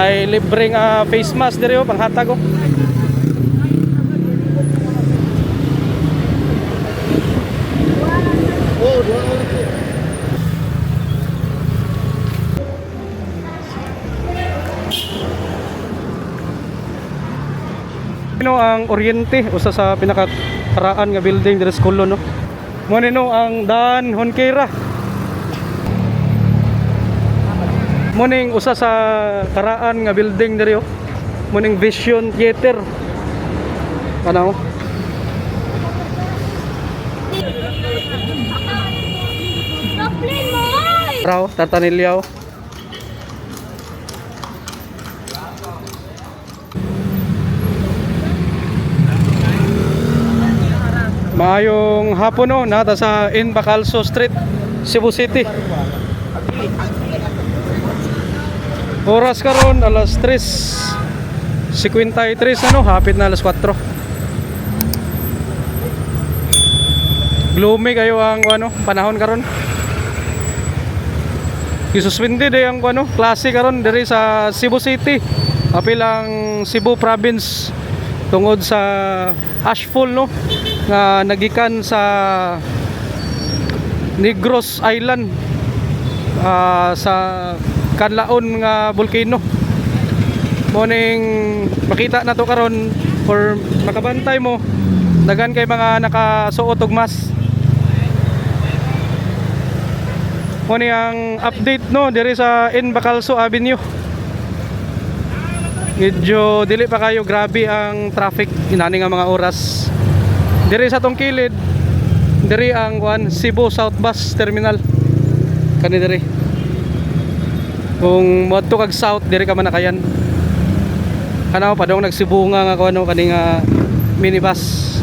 Ay libreng face mask diri panghatag oh. Ang Oriente usa sa pinakakaraan nga building diri sa Kulo no. Mo nino ang Dan Honquera. Muning usa sa karaan nga building diri oh. Muning Vision Theater. Ano? Raw tatanilyaw. Maayong hapon no, nata sa In Bacalso Street, Cebu City. Oras karon alas 3:53 ano, hapit na alas 4. Gloomy kayo ang ano, panahon karon. Gisuspende day ang ano, klase karon diri sa Cebu City. Apil ang Cebu province tungod sa ashfall no nga nagikan sa Negros Island sa kanlaon nga volcano. Morning makita na to karon or makabantay mo dagan kay mga nakasuot og mask. Morning ang update no diri sa In Bacalso Avenue. Medyo dili pa kayo grabe ang traffic inani nga mga oras. Diri sa tong kilid, diri ang Cebu South Bus Terminal. Kani diri. Kung moadto kag south diri ka manakayan. Kanaw padong nagsibunga nga kuno kani nga minibus.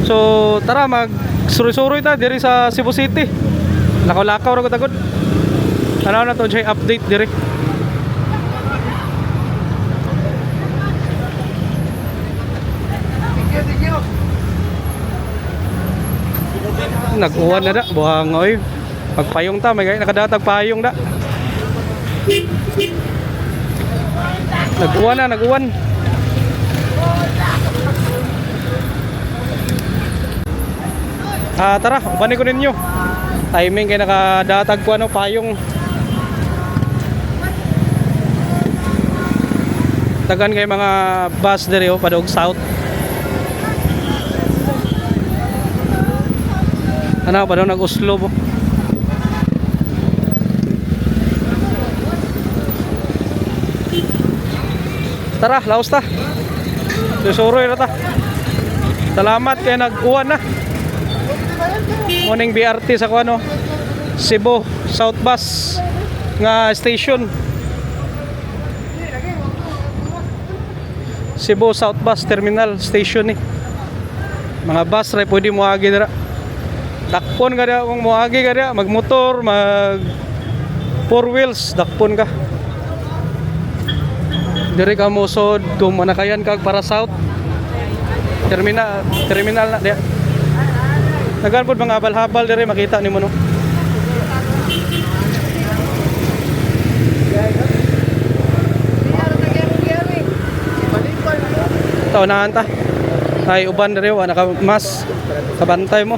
So tara mag suri-suri ta diri sa Cebu City. Lakaw-lakaw ra ko tagod. Ano na to jay update diri. Nag-uwan na da, buhangoy. Pagpayong ta, may nakadatag payong da. Nag-uwan na, nag-uwan. Tara, upanin ko ninyo. Timing kay nakadatag ko ano, payong. Tagan kay mga bus diri padog south. Ano pa daw nag-uslo po. Tara, laos ta. Susuroy na ta. Salamat kay nag-uwan na. Morning BRT sa kuano Cebu South Bus nga station. Cebu South Bus Terminal Station ni. Mga bus ray pwede mo agi dira. Dakpon ka da kung muagi ka da, magmotor, mag four wheels, dakpon ka. Diri ka musod kung manakayan ka para south. Terminal na dia. Nagan pod mga habal-habal diri makita nimo no. Taw na anta. Ay uban diri wa naka mas kabantay mo.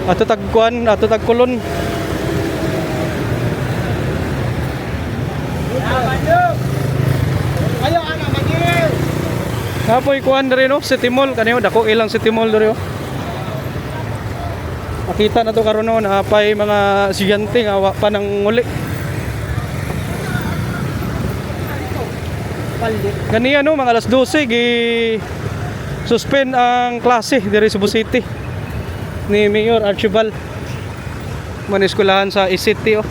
Ato tagkuan, ato tagkulon. Ayo ana magil. Kapoy kuan diri no, City Mall kaniyo dako ilang City Mall diri oh. Makita na to karon no, napay mga estudyante nga wa pa nang uli. Ganiya no, mga alas 12 gi suspend ang klase diri sa Cebu City ni Mayor Archibald maniskulahan sa ICT oh.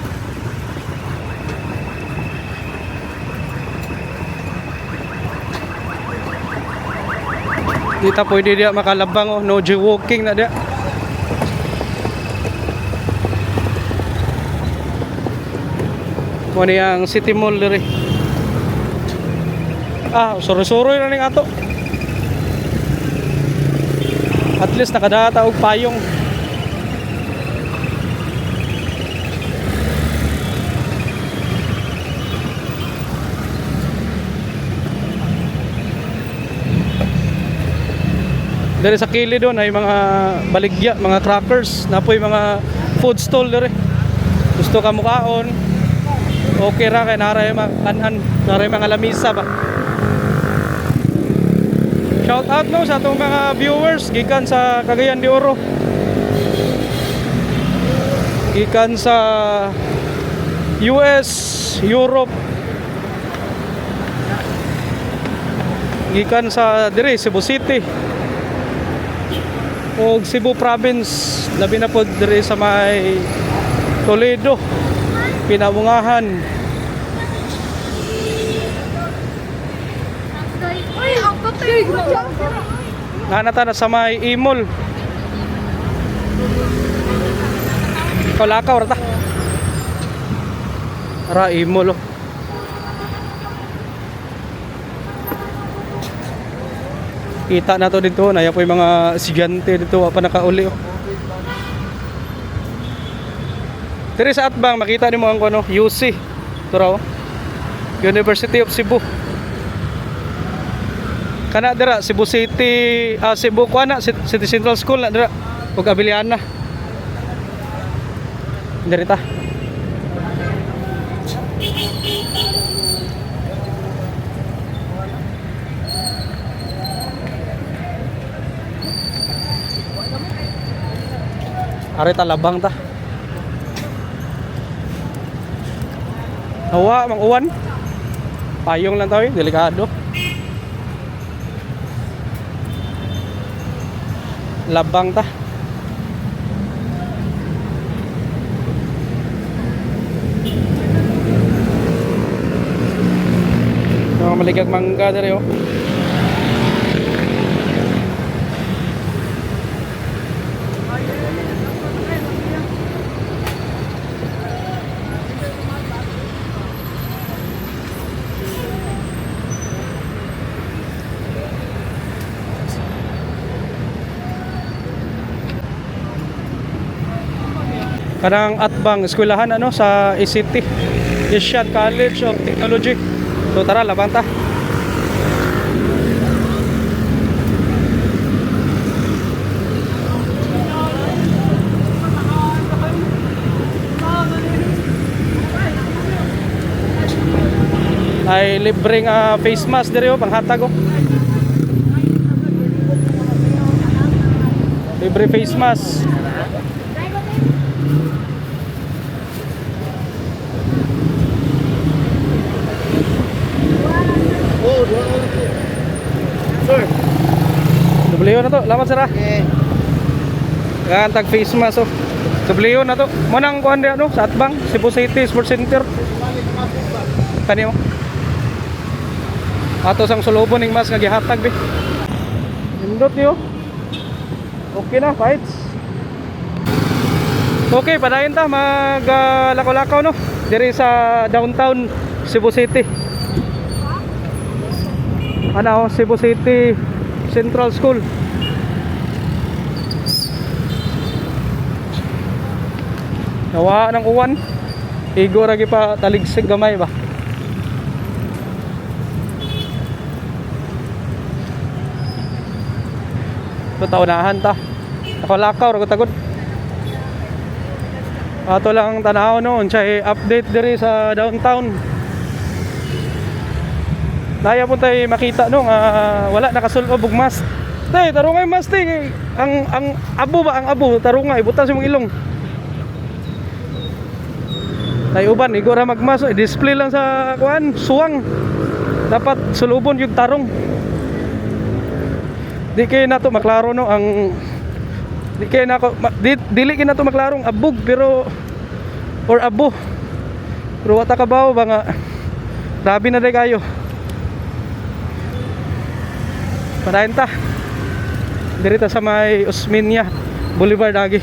Dita pwede dia makalabang oh, no jaywalking na dia. Muna yung City Mall diri. Suro-suro na ning ato. At least nakadata og payong. Dere sa kilid doon ay mga baligya, mga crackers, napoy mga food stall dere. Gusto ka mukaon, okay ra kay naray makanan, naray mga lamisa ba. Shout out no sa atong mga viewers gikan sa Cagayan de Oro. Gikan sa US, Europe. Gikan sa dire Cebu City. O Cebu Province, labi na po dire sa may Toledo, Pinabungahan. Nanata na sa may Imol. Kalakaw rata. Ara Imol oh. Kita na to dito, naya po yung mga estudyante dito pa nakauli oh. Diri sa Atbang makita nimo ang ano, UC. Ito raw. University of Cebu. Kana dira Cebu City, Cebu kuana City Central School na dira ug Abiliana. Diri ta. Are ta labang ta. Hawa mang uwan. Payong lang tayo, delikado. Labang ta. Mga maligag mangga dere oh. Kanang Atbang eskwelahan ano sa ICT, Asian College of Technology. So tara labang ta. Ay libreng face mask diri oh panghatag oh. Libre face mask. Sir. W na to, lamat sira. Okay. Yan tag face mask oh. W na to. Mo nang kuan di ano sa Atbang, Cebu City Sports Center. Kani mo. Ato sang sulubon ning mas nga gihatag be. Indot niyo. Okay na, fights. Okay, padayon ta mag lakaw-lakaw no. Diri sa downtown Cebu City. Ano, Cebu City Central School. Nawa ng uwan. Igo ra gi pa taligsig gamay ba. Ito taunahan ta. Nakalakaw ra ko tagod. Ato lang tanaw no, unsay update diri sa downtown. Naya po tayo makita no nga wala nakasulod og mas. Tay, tarungay mas tay. Ang abo ba ang abo tarungay butas imong ilong. Tay uban igo ra magmas, display lang sa kuan, suwang. Dapat sulubon yung tarong. Di kay nato maklaro no ang di kay nako dili kay nato maklarong abog pero or abo. Pero wata kabaw ba nga grabe na day kayo. Padayon ta. Diri ta sa may Osmeña Boulevard agi.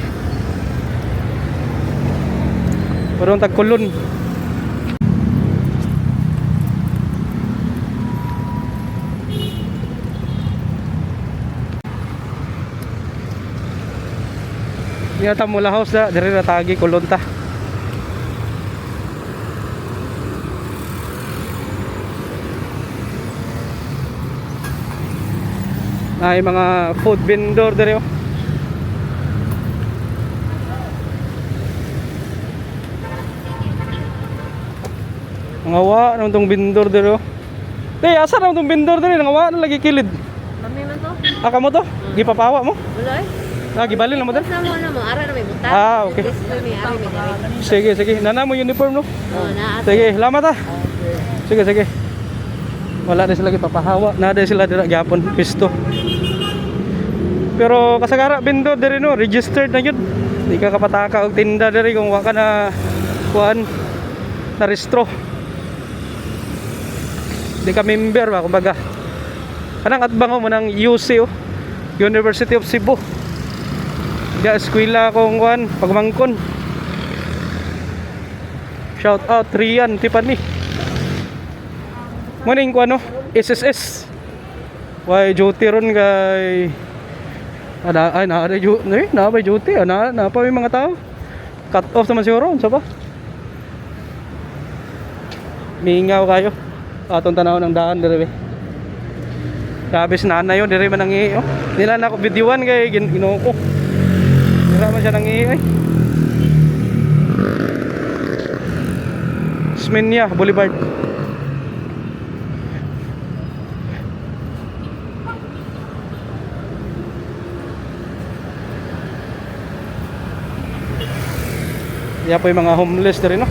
Parang tagkulon. Diya ta mula house da, diri na tagi kulon ta. Ay mga food vendor dere oh. Ngawa naman tong vendor dere oh. Te, asa naman tong vendor dere? Ngawa na lagi kilid. Kami man to. Aka mo to? Gipapawa mo? Wala eh. Gibalin na mo dere? Sama na mo, ara na may butas. Okay. Ari may dali. Sige, sige. Nana mo uniform no? Oh, na. Sige, salamat ah. Sige, sige. Wala na sila gipapahawa. Nada sila dira gyapon pisto. Pero kasagara vendor diri no, registered na yun. Di ka kapataka og tinda diri kung wa ka na kuan na restro. Di ka member ba kumbaga. Kanang atbango mo ng UC oh, University of Cebu. Diya eskwela kong kuan pagmangkon. Shout out Rian Tipani. Morning ko ano, SSS. Why duty ron kay ay na ba duty? Na pa may mga tao. Cut off naman siguro, unsa ba? Mingaw kayo. Atong tanaw ng daan dire. Grabe si nanay yun, dire man nangi oh. Nila na ako videoan kay ginuo ko. Dira man siya nangi ay. Smenia Boulevard. Yan po yung mga homeless na rin no?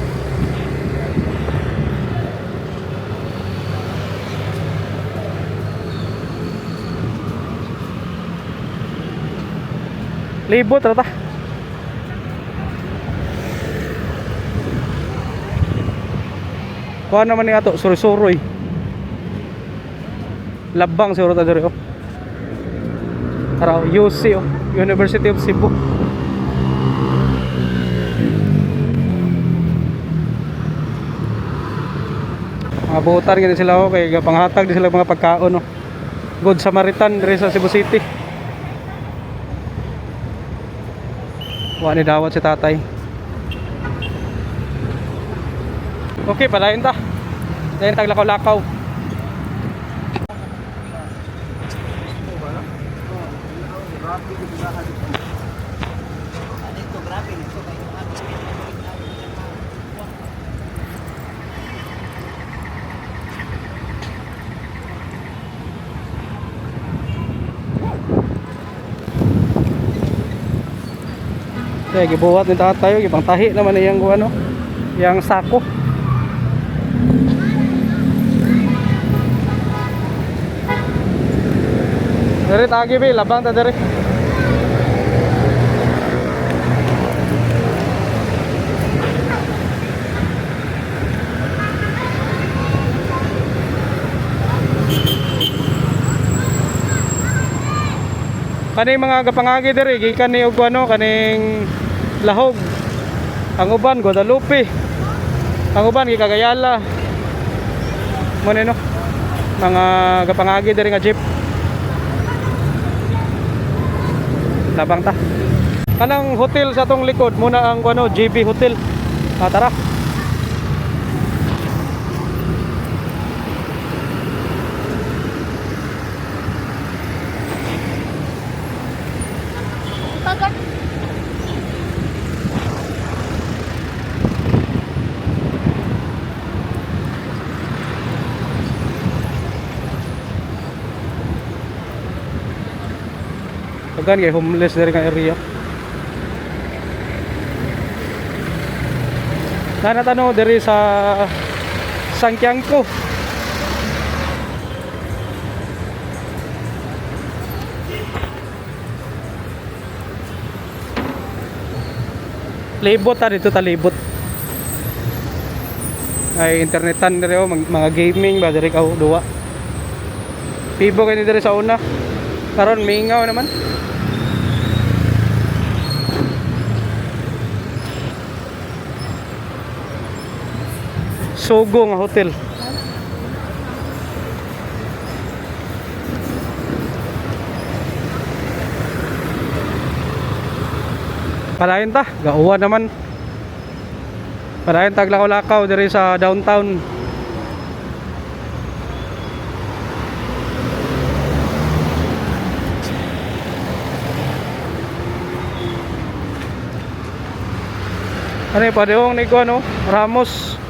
Libot rata. Kuha naman ni ato suroy-suroy. Labang siguro ta diri oh. Araw UC oh, University of Cebu. Mga butar gani sila oh, kay panghatag di sila mga pagkaon oh. Good Samaritan diri sa Cebu City. Wa ni dawat si tatay. Okay, palayon ta. Dayon taglakaw-lakaw. Kaya gibuhat ni tatay, gibang tahi naman iyang ano, yang sako. Dari tagi bi, labang ta dari. Kaning mga gapangagi diri gikan ni og ano kaning Lahog. Ang uban Guadalupe. Ang uban Gikagayala. Mo no. Mga gapangagi diri nga jeep. Labang ta. Kanang hotel sa tong likod muna ang ano JB Hotel. Tara. Pagkan kay homeless dari nga area. Nanatano dari sa Sangkyangko. Libot ta dito ta libot. Ay internetan diri oh, mga gaming ba diri ka duwa. Pibo kay diri sa una. Karon mingaw naman. Sogo nga hotel. Palayan ta, gauwa naman. Palayan taglakaw-lakaw diri sa downtown. Ano yung padong ni ko ano? Ramos.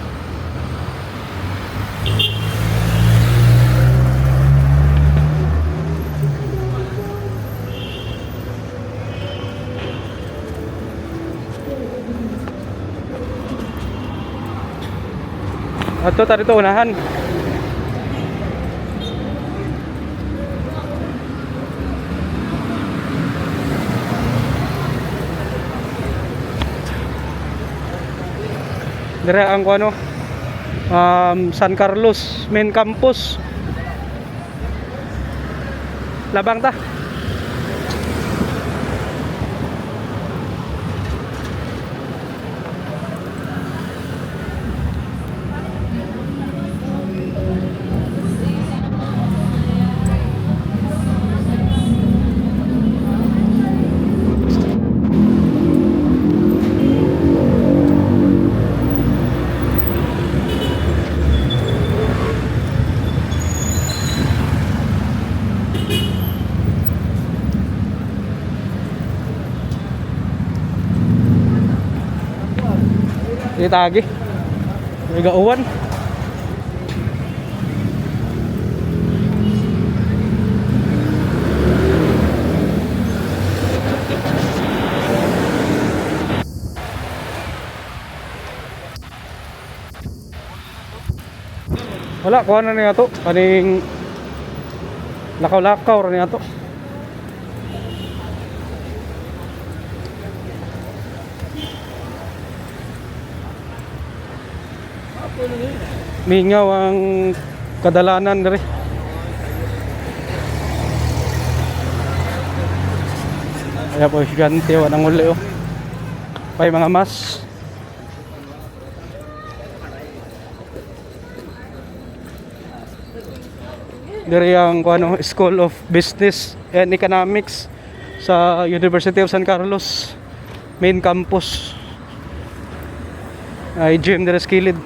Ato tadi to unahan. Dire ang ano San Carlos main campus. Labang ta. Itagi. Gauwan. Wala kuha na niya to. Kaning lakaw-lakaw ra niya to. Mingaw ang kadalanan diri. Kaya po gigante wa nang uli oh. Pay mga mas. Diri ang kuno School of Business and Economics sa University of San Carlos main campus. Ay gym diri sa kilid.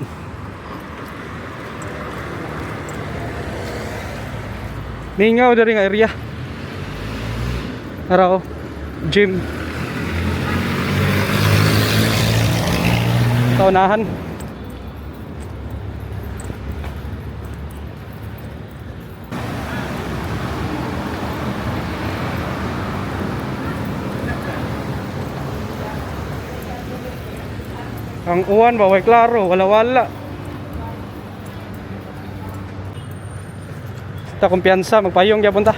Mingaw dari nga area. Araw gym. Taunahan. Ang uwan ba way klaro, wala-wala. Ta kumpiyansa magpayong gyapon ta.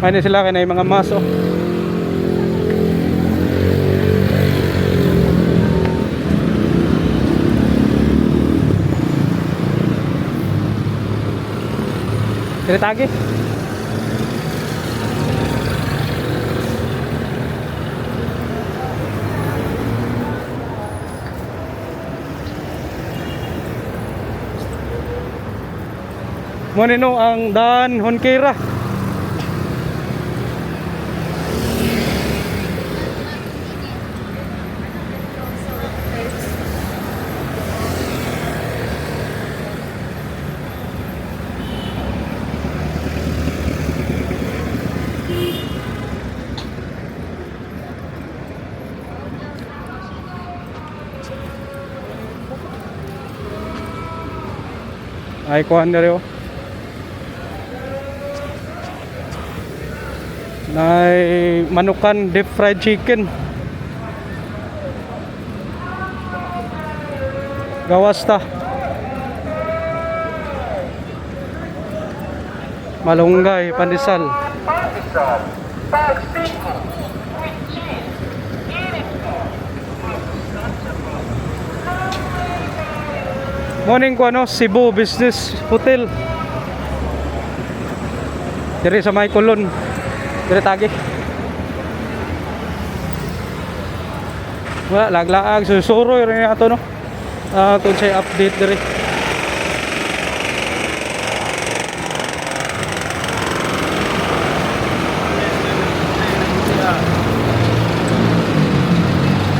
May sila kay na mga maso. Diretagi. Mo nino ang daan Honquera. Ay kuan dere oh. Nay manukan deep fried chicken. Gawas ta. Malunggay, pandesal. Morning ko ano, Cebu Business Hotel. Diri sa may Colon. Diri tagi. Wala laglaag susuroy rin ato no. Kung say update diri.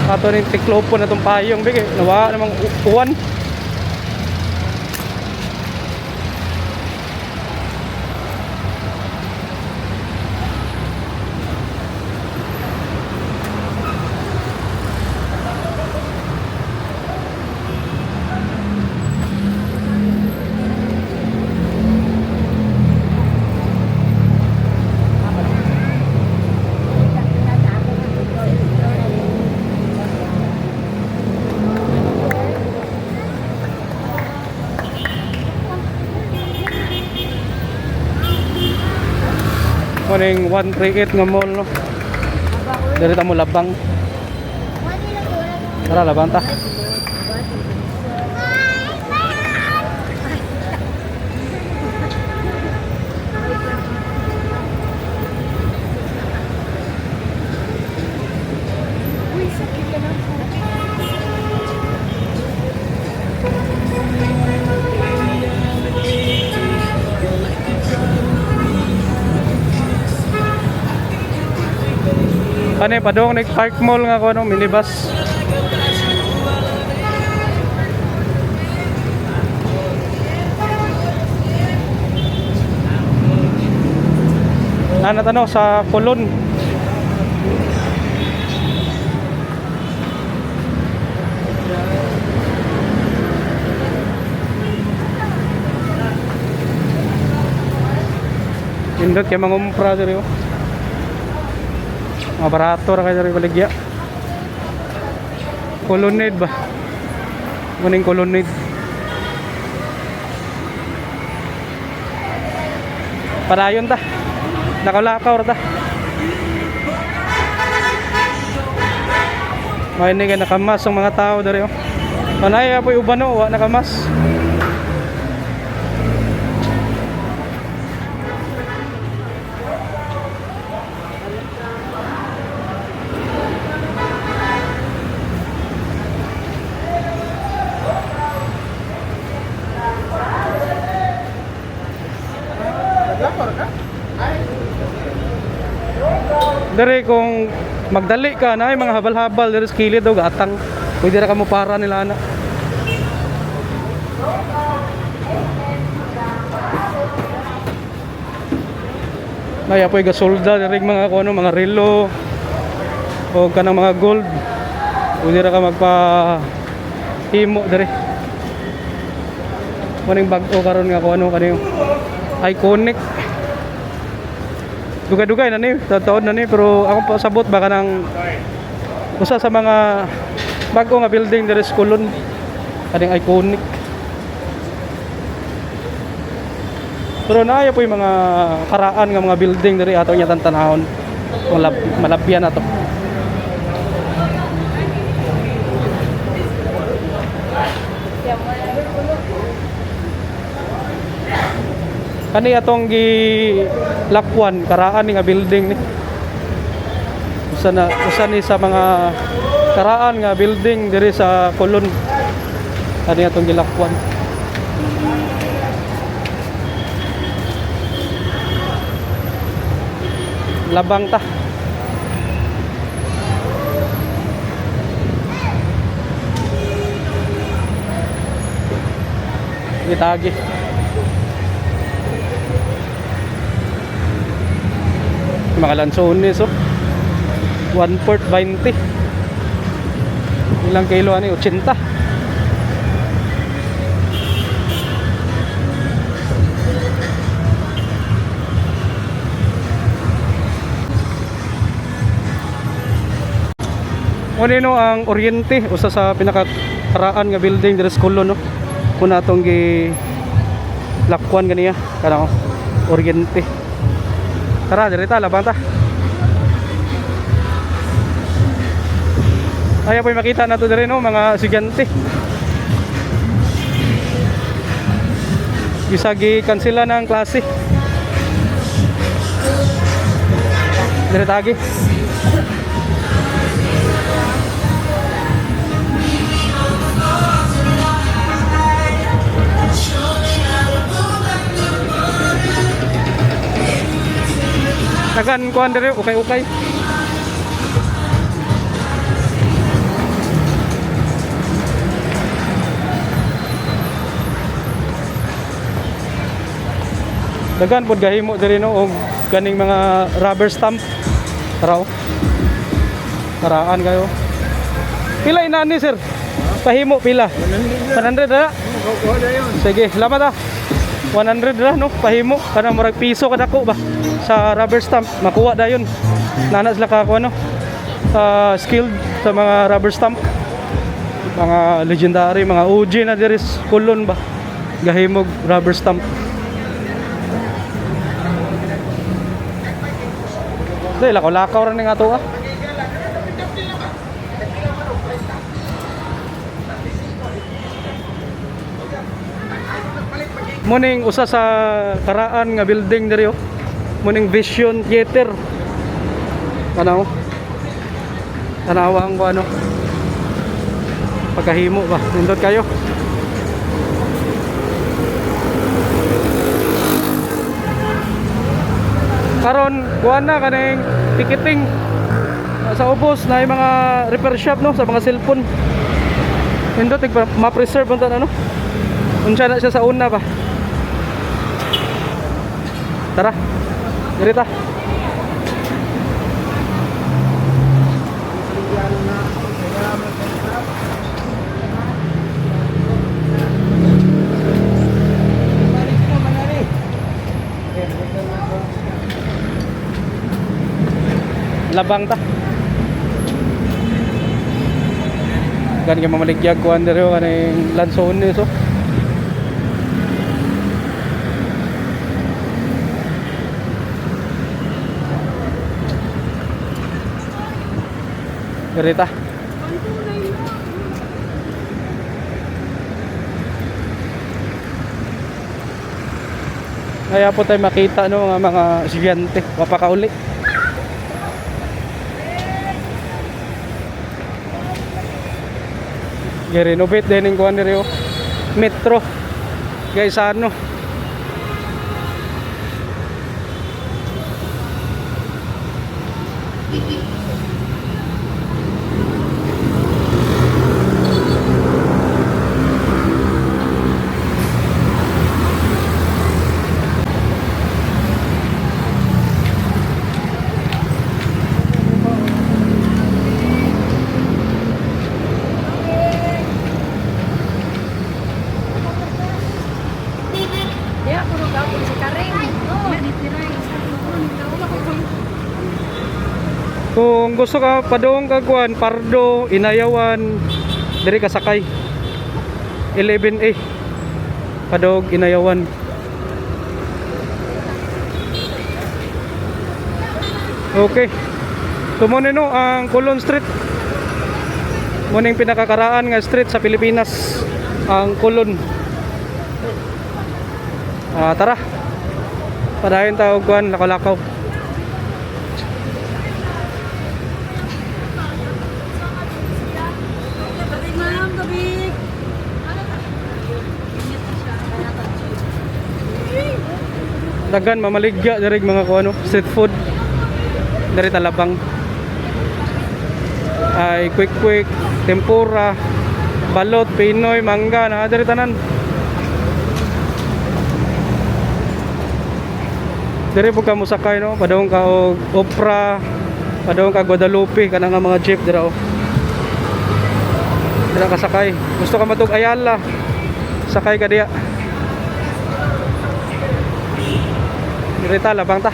Ato ning tiklopo na tong payong bigay. Nawa namang uwan. Kuning 138 nga mall no. Diri ta mo labang. Tara labang ta. Ano pa dong nag-park mall nga ko no, minibus. Ano tanong sa Kulon. Indot kay mangumpra diri oh. Mga barato ra kay diri baligya. Colonnade ba? Muning Colonnade. Padayon ta. Nakalakaw ra ta. May ni kay nakamas ang mga tao diri oh. Panay apoy uban no, wa nakamas. Dere kung magdali ka na ay mga habal-habal dere sa kilid o gatang. Pwede ra ka mo para nila ana. Nay apoy gasolda dere mga kuno mga relo o kanang mga gold. Pwede ra ka magpa himo dere. Maning bag-o karon nga kuno kaniyo. Iconic. Dugay-dugay na ni, taon na ni, pero ako pa sabot baka nang usa sa mga bago nga building diri sa Kulon. Kaning iconic. Pero naayo po yung mga karaan nga mga building diri ato nya tantanahon. Malabyan na to. Kani atong gi lakwan karaan ni nga building ni. Usa ni sa mga karaan nga building diri sa Kulon. Kani atong gilakwan. Labang ta. Gitagi. Mga lansones oh. 1/4 20. Ilang kilo ani 80. Ano ang Oriente usa sa pinakakaraan nga building diri sa Kulon no. Kuna atong gi lakwan ganiya kana Oriente. Tara, diri ta, labang ta. Ay, apoy makita na to diri no, mga estudyante. Gisagi kansela ng klase. Diri tagi. Nagan kuan diri ukay-ukay. Dagan pod gahimo diri no og ganing mga rubber stamp. Tara oh. Karaan kayo. Pila inani sir? Pahimo pila? 100 ra. Sige, salamat ah. 100 ra no, pahimo kana murag piso kadako ba sa rubber stamp makuha dayon. Nana sila ka ano skilled sa mga rubber stamp. Mga legendary, mga OG na diri sa Kulon ba. Gahimog rubber stamp. Dahil lakaw-lakaw rin nga ito ah. Muning usa sa karaan nga building diri oh. Muning Vision Theater. Ano? Tanawang ko ano. Pagkahimo ba? Nindot kayo. Karon kuha na kaning ticketing sa ubos na yung mga repair shop no sa mga cellphone. Nindot ma-preserve unta ano. Unsa na siya sa una ba? Tara. Diri ta. Labang ta. Gan kay mamaligyag ko under yo kaning lanson ni so. Gerita. Kaya po tayo makita no mga estudyante mapakauli. I-renovate din yung kuhan nyo metro guys ano Ya, puro gapon si Karing. kung gusto ka padong kagwan Pardo, Inayawan diri ka sakay 11A padog Inayawan. Okay so muna no ang Colon Street muning pinakakaraan nga street sa Pilipinas ang Colon. Tara padayon ta og kuan lakaw-lakaw. Dagan mamaligya diri mga kuano street food diri talabang ay quick tempura balot pinoy mangga na diri tanan. Diri po ka musakay no padung ka og Opera padung ka Guadalupe kana nga mga jeep dira oh. Dira ka sakay gusto ka matug Ayala sakay ka diya. Diri ta labang ta.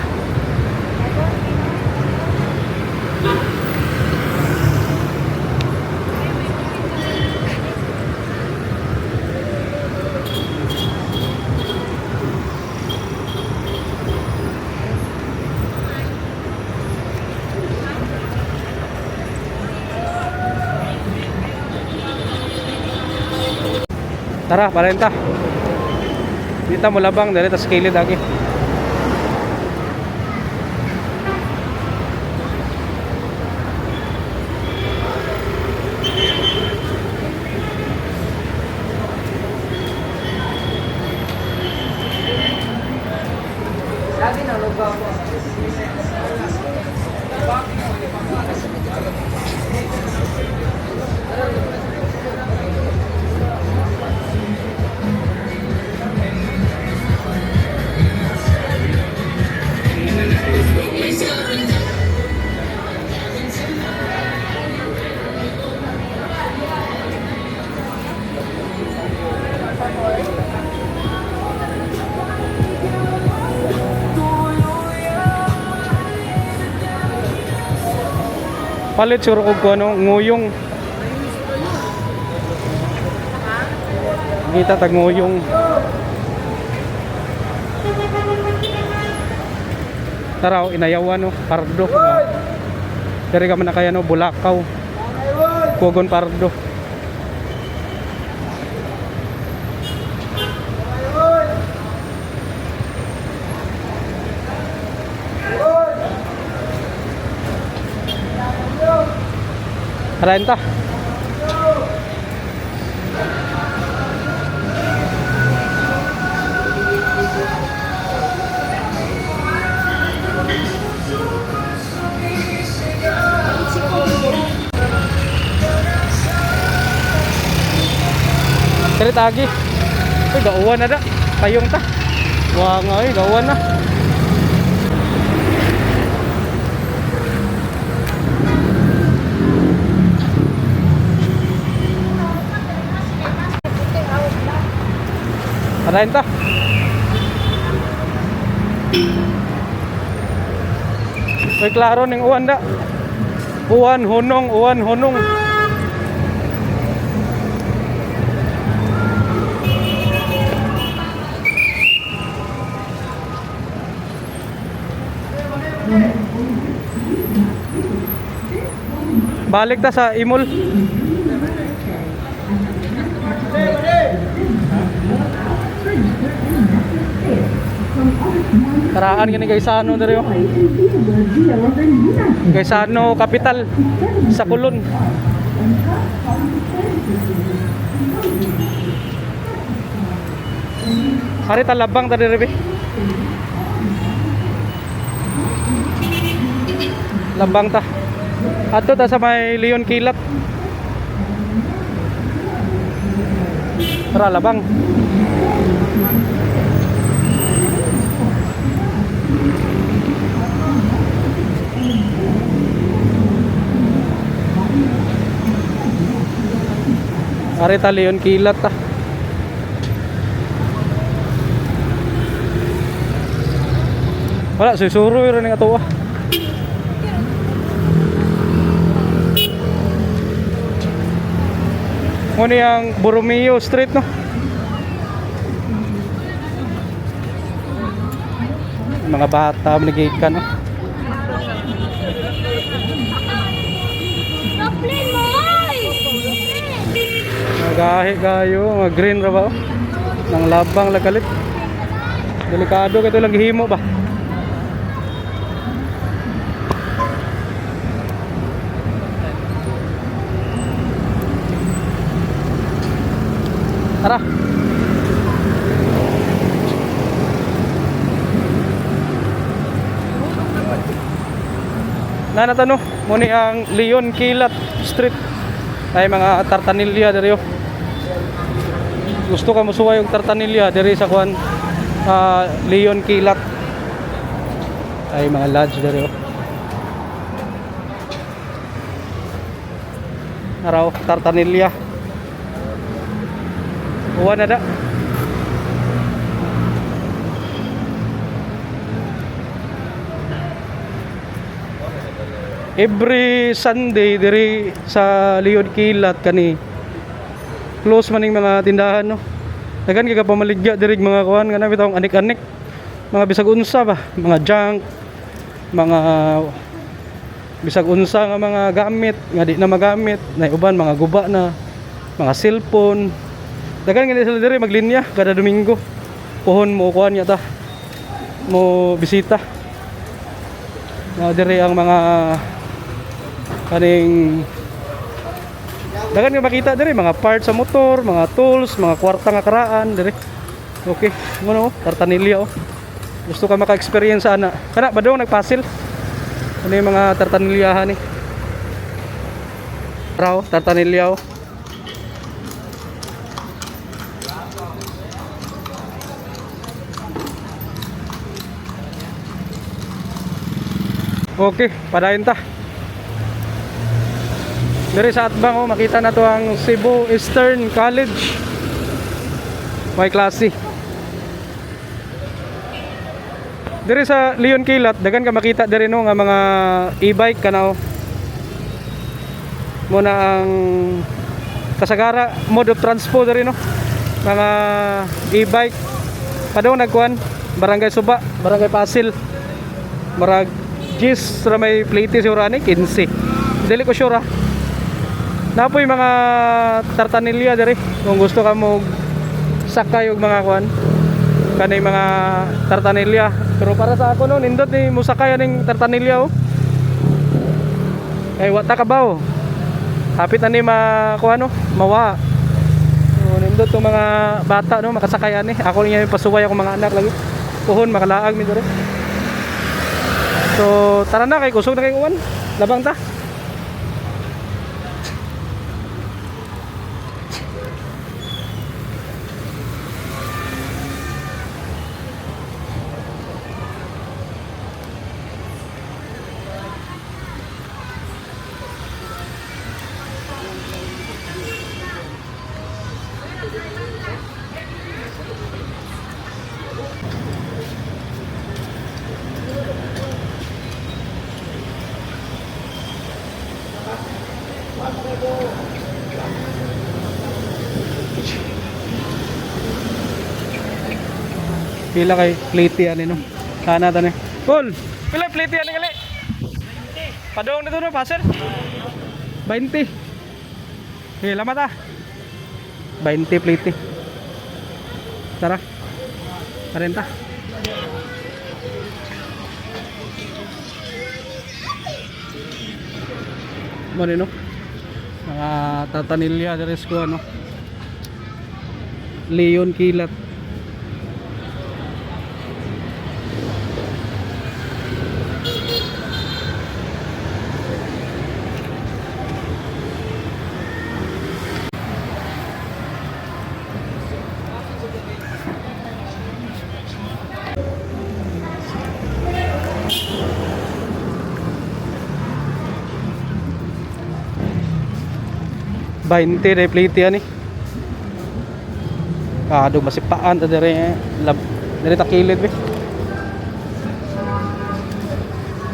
Tara, parenta. Dito mo labang dali ta sa kilid lagi. Sabi na logo ako. Palit sure ko ano, nguyong. Kita tag nguyong. Tara, oh, Inayawan, no, Pardo. Dari ka man na kaya, no, Bulakaw. Kugon Pardo. Renta. Kaya tagi. Ay, gauwan na da. Payong ta. Wah nga ay, gauwan na. Arahin ta. May klaro ning uwan da. Uwan hunong, uwan hunong. Balik ta sa Imol. Karaan gini Gaisano dari yo. Gaisano kapital sa Kulon. Hari talabang tadi Rebe. Lambang ta. Ato ta sa may Leon Kilat. Tara labang. Arita Leon Kilat ta. Wala susuro ron nga tuwa. Muna yung Borromeo Street, no? Mga bata, manigate ka, no? Magahe kayo, mga green ra ba, oh? Nang labang lagalit. Delikado kayo lang himo ba? Tara. Nanatano, muni ang Leon Kilat Street. Ay mga tartanilya diri. Gusto ka musuway yung tartanilya diri sa kuan Leon Kilat. Ay mga lodge diri. Araw tartanilya. Uwan na da. Every Sunday diri sa Leon Kilat kani close maning mga tindahan, no. Dagan kay pamaligya diri mga kuan nga nabi tawong anik-anik. Mga bisag unsa ba, mga junk, mga bisag unsa nga mga gamit nga di na magamit, na uban mga guba na, mga cellphone. Dagan nga sila diri maglinya kada Domingo. Puhon mo kuan yata. Mo bisita. Na diri ang mga kaning dagan nga makita diri mga parts sa motor, mga tools, mga kwarta nga karaan diri. Okay, ngono tartanilya oh. Gusto ka maka-experience ana. Kana ba daw nagpasil? Ano yung mga tartanilyahan ni? Raw tartanilya oh. Okay, padayon ta. Diri sa atbang oh, makita na to ang Cebu Eastern College. May klase. Diri sa Leon Kilat, dagan ka makita diri no nga mga e-bike kana oh. Muna ang kasagara mode of transport diri no. Mga e-bike. Padaw nagkuan, Barangay Suba, Barangay Pasil. marag gis ra may plate siguro ani 15. Dili ko sure ha. Napoy mga tartanilya diri kung gusto ka mo sakay og mga kuan kanay mga tartanilya. Pero para sa ako no nindot ni mo sakay aning tartanilya oh. Kay wata ka ba oh. Hapit na ni kuan no mawa. So, nindot tong mga bata no makasakay ani. Ako niya pasuway ako mga anak lagi. Puhon makalaag mi diri. So tara na kay kusog na kay kuan. Labang ta. Pila kay plate ani no. Sana ta ni. Cool. Pila plate ani gali? 20. Padong dito no, pasir? 20. Pila mata? 20 plate. Tara. 40. Mo no. Mga tatanilya dari ko ano. Leon Kilat. Bainte de plate yan eh. Kado masipaan ta dire lab dire ta kilid be.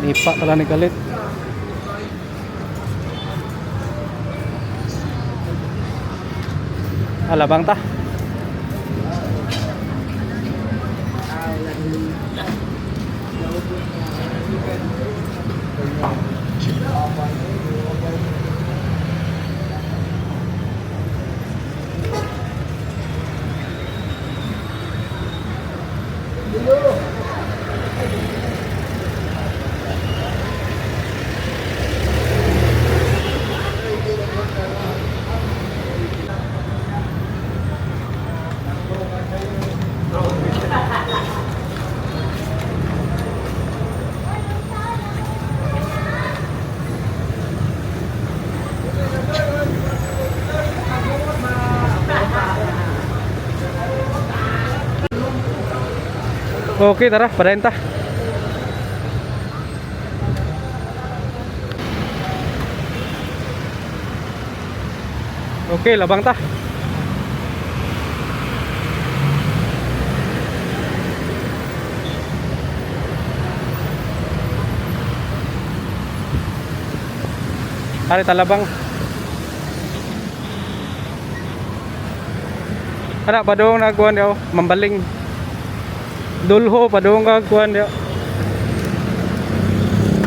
Lipa pala ni kalit. Alabang ta. Okay, tara, parenta. Okay, labang ta. Ari talabang. Ana padong nagkuan daw, mambaling. Dulho padong ka kuan daw.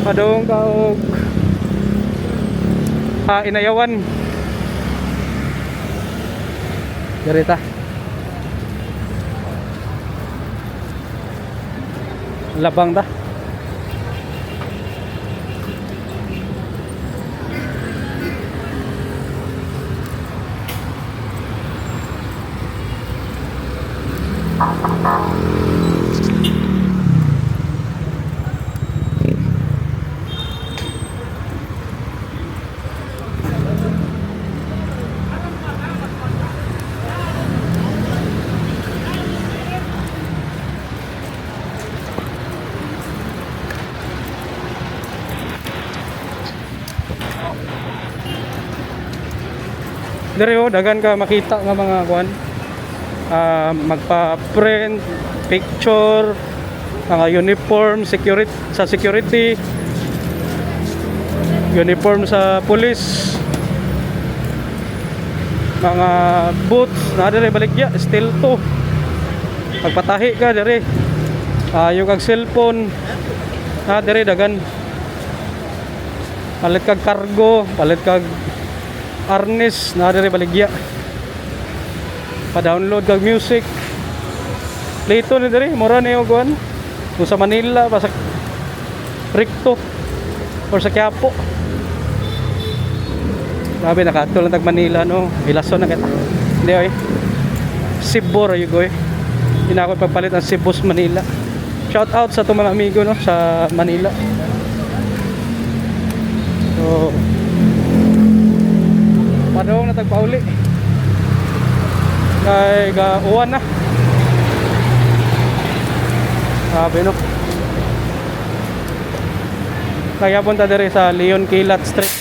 Padong ka og inayawan. Garita. Labang ta. Dire oh, dagan ka makita nga mga kuan. Magpa-print picture, mga uniform, security, uniform sa police, mga boots na dire baligya, still to. Pagpatahi ka dire. Yung kag cellphone, Diri dagan. Palit kag cargo, palit kag harness, diri baligya. Pa-download kag music. Lito ni diri, mura na yung kuan. Kung sa Manila, pa sa Ricto or sa Quiapo. Grabe, nakato lang tag Manila, no? Ilason na kita. Hindi, oy. Cebu, rayo, goy. Hindi na ako ipagpalit ang Cebu sa Manila. Shout out sa itong mga amigo, no? Sa Manila. So, padong na tagpauli. Kay uwan na. Grabe, no? Kaya punta diri sa Leon Kilat Street.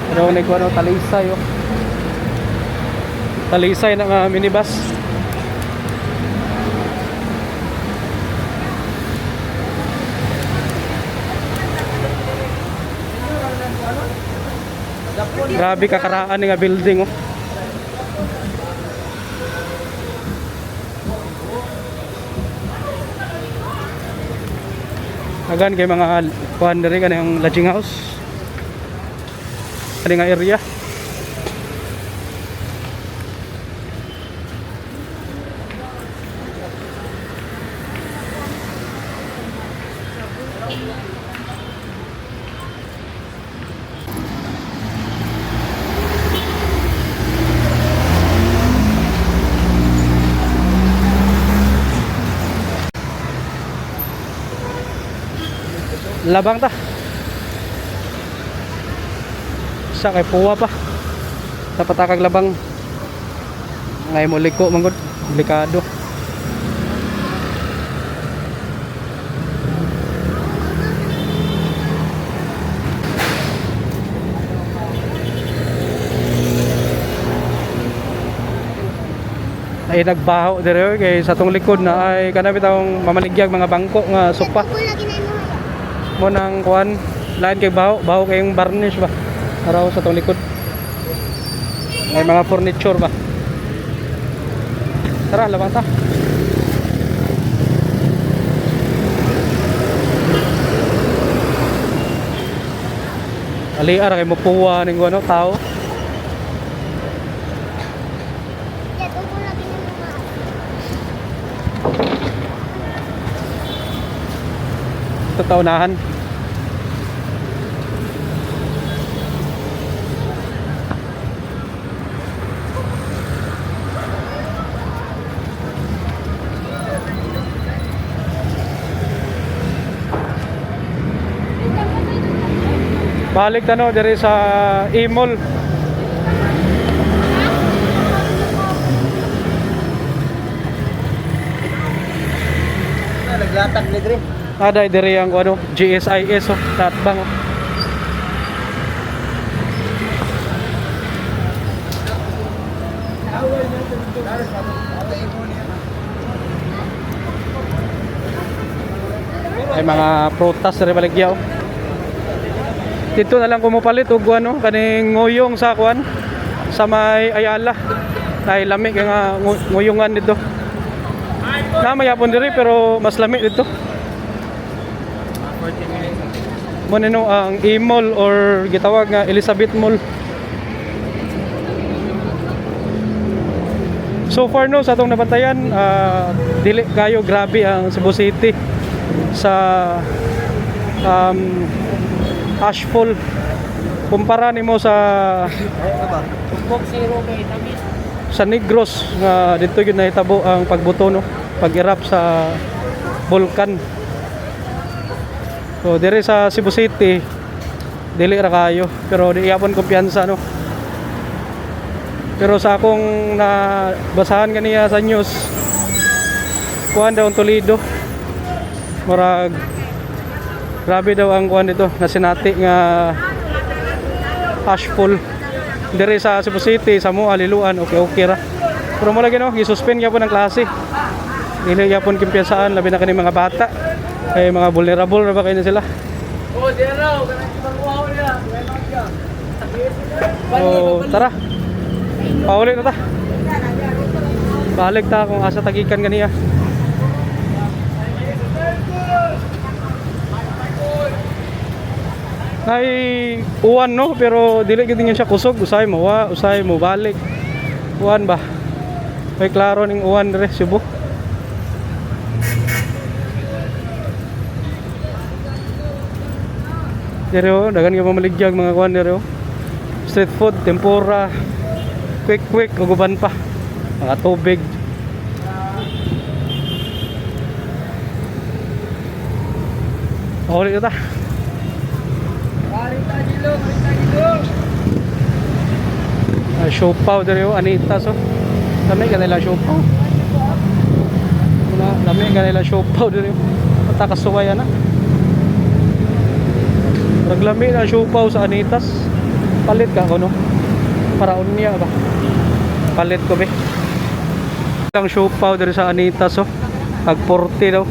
Pero nagkuha no, talisay, oh. Talisay ng minibus. Grabe kakaraan nga building, oh. Agan kay mga kuhan diri kanang lodging house. Kani nga area. Labang ta. Sa kay puwa pa. Sa patakag labang. Ngay mo liko manggod, delikado. Ay nagbaho dire kay sa tong likod na ay kanami taong mamaligyag mga bangko nga sopa. Mo nang kuan lain kay baho kay yung varnish ba araw sa tong likod may mga furniture ba. Tara labang ta. Ali ara kay mopuwa ning ano tao. Taunahan. Balik tano dari sa E-Mall. Naglatag ni Dre. Ada diri ang ano GSIS, oh, tatbang, oh. Ay mga prutas diri baligya, oh. Dito na lang kumupalit og ano kaning nguyong sa kuan sa may Ayala. Ay lami kay nga nguyungan dito. Na mayapon diri pero mas lami dito. Mo nino ang E-Mall or gitawag nga Elizabeth Mall. So far no sa atong nabantayan, dili kayo grabe ang Cebu City sa ashfall kumpara nimo sa Negros nga dito gyud nahitabo ang pagbuto, no, pag-erupt sa bulkan. So dire sa Cebu City dili ra kayo pero di yapon kumpiyansa, no. Pero sa akong nabasahan kaniya sa news, kuan daw ang Toledo murag grabe daw ang kuan dito na sinati nga ashfall. Dire sa Cebu City sa mo aliluan okay ra. Pero mo lagi, no, gisuspend gyapon ang klase. Dili gyapon kumpiyansaan labi na kani mga bata. Kay mga vulnerable na ba kayo na sila? Oh, di raw, kanang magwaw nila. So, tara. Paulit na ta. Balik ta kung asa tagikan kaniya. Ay uwan no, pero dili gid niya siya kusog, usay mo wa, usay mo balik. Uwan ba? May klaro ning uwan dire Cebu. Dire oh, dagan nga mamaligyag mga kuan dire oh. Street food, tempura, quick ug uban pa. Mga tubig. Huli ta. Siopaw dari oh, Anita so. Lami kanila siopaw. Lami kanila siopaw dari. Mata kasuway na. Naglami na siopaw sa Anitas. Palit ka kuno. Para unya ba. Palit ko be. Ang siopaw dari sa Anitas so. Pag 40 daw.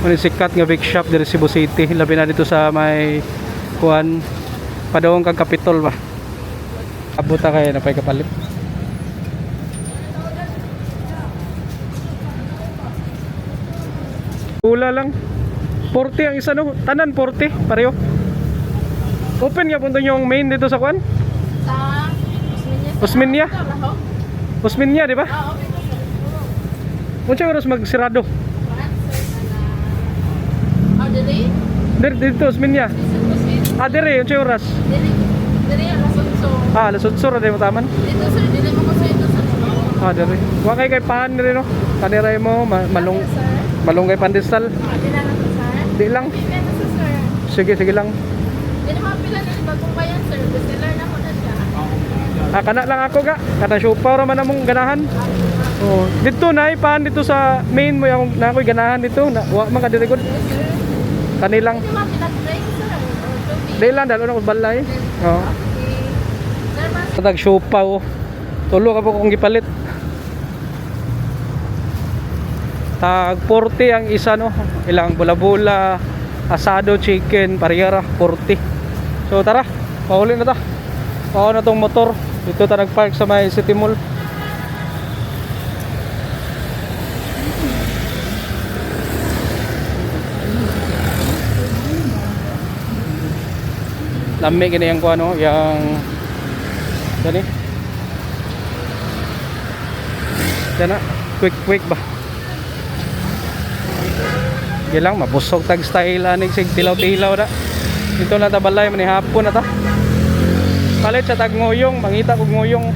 Ano sikat nga big shop dari Cebu City, labi na dito sa may kuan padawong kag Kapitol ba. Abot ta kay napay kapalit. Pula lang 40 ang isa no, tanan 40 pareho. Open nga punto yung main dito sa kuan? Sa Osmeña. Osmeña, di ba? Ah, okay. Unsa oras magsirado? Ah, dili? Dito Osmeña. Ah, dire unsa oras? Dili alas 8. Ah, alas 8 ra mo taman. Dito sir, dili mo ko sa ito sa Cebu. Ah, dire. Wa kay pan dire no. Kaniray mo malunggay pandesal. Di na lang sir. Di lang. Pipenta sa sir. Sige lang. Dili mo pila ni bagong bayan sir. Bestseller na ko na siya. Ah, kana lang ako ga. Kana siopaw ra man among ganahan. Oh, dito na pan dito sa main mo yung na ako'y ganahan dito. Na, wa man ka dire gud. Kanilang. Dili mo pila try sir. Di lang dalo na ko balay. Oh. Sir, mas Tag siopaw. Tulo ka po kung gipalit. Tag 40 ang isa no. Ilang bula-bula, asado, chicken, pariyara 40. So tara, pauli na ta. Pao na tong motor. Dito ta nagpark sa may City Mall. Lami gini yang kuano, yang dani. Dana, quick ba. Gilang mabusog tag style ani sig tilaw-tilaw da. Dito na ta balay man hapon na ta. Palit sa tag ngoyong, mangita kog ngoyong.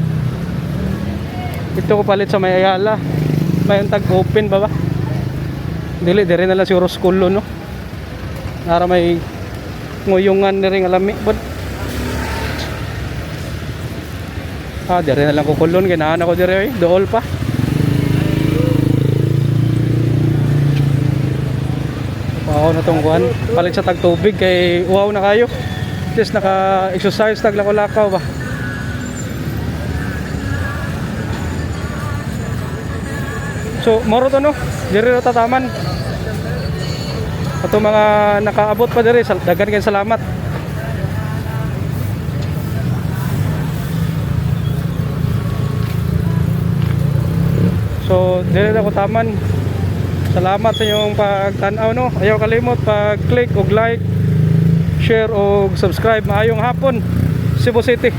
Ito ko palit sa may Ayala. May tag open ba ba? Dili dire na lang si Rosculo no. Para may ngoyongan ni ring alami bud. Ah, dire na lang ko kulon ganahan ako dire dool pa. Wow na tong kuan. Palit sa tag tubig kay wow na kayo. At least naka-exercise tag lakaw-lakaw ba. So, moro to no. Dire ra tataman. Ato mga nakaabot pa dire, dagan kay salamat. So, dire ra ko taman. Salamat sa inyong pagtanaw no. Ayaw kalimot pag-click og like, share og subscribe. Maayong hapon, Cebu City.